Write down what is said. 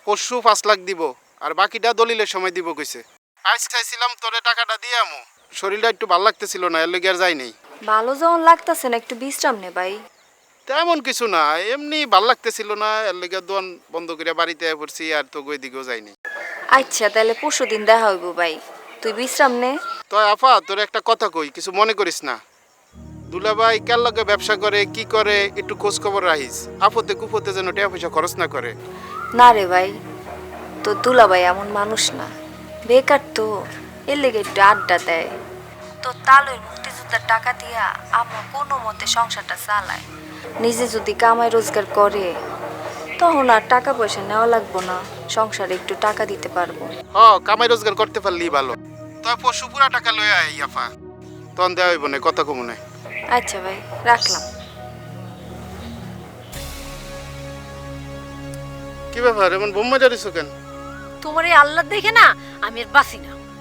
পরশু 5 লাখ দিব আর বাকিটা দলিলের সময় দিব কইছে। আজ চাইছিলাম তোরে টাকাটা দিয়ে আমু, শরীরটা একটু ভালো লাগতেছিল না, এর লেগে আর যাই নাই। ভালো যখন লাগতেছে না একটু বিশ্রাম নে ভাই। তেমন কিছু না, এমনি ভাল লাগতেছিল না, এর লেগে দোকান বন্ধ করে বাড়িতে পড়ছি আর তো ওই দিকেও যাইনি। আচ্ছা তাহলে পরশুদিন দেখা হইব ভাই, তুই বিশ্রাম নে। তো আফা তোর একটা কথা কই, কিছু মনে করিস না। দুলাভাই কার লগে ব্যবসা করে কি করে একটু খোঁজ খবর রাখিস, আপদে কুপদে যেন টাকা পয়সা খরচ না করে। না রে ভাই, তোর দুলাভাই এমন মানুষ না, বেকার তো, এর লেগে একটু আড্ডা দেয়। তোর তালুর মুক্তিযোদ্ধার টাকা দিয়া আম্মা কোনো মতে সংসারটা চালায়। নিজে যদি কামাই রোজগার করে তখন আর টাকা পয়সা নেওয়া লাগবো না, সংসারে একটু টাকা দিতে পারবো। হ, কামাই রোজগার করতে পারলেই ভালো। তুই পরশু পুরা টাকা লয়ে আয় আফা, তখন দেওয়া হইব না, কথা কমনে। আচ্ছা ভাই, রাখলাম। কি ব্যাপার, এমন বোম্বা জারিস কেন? তোমার এই আল্লাহ দেখে না আমি আর বাঁচি না।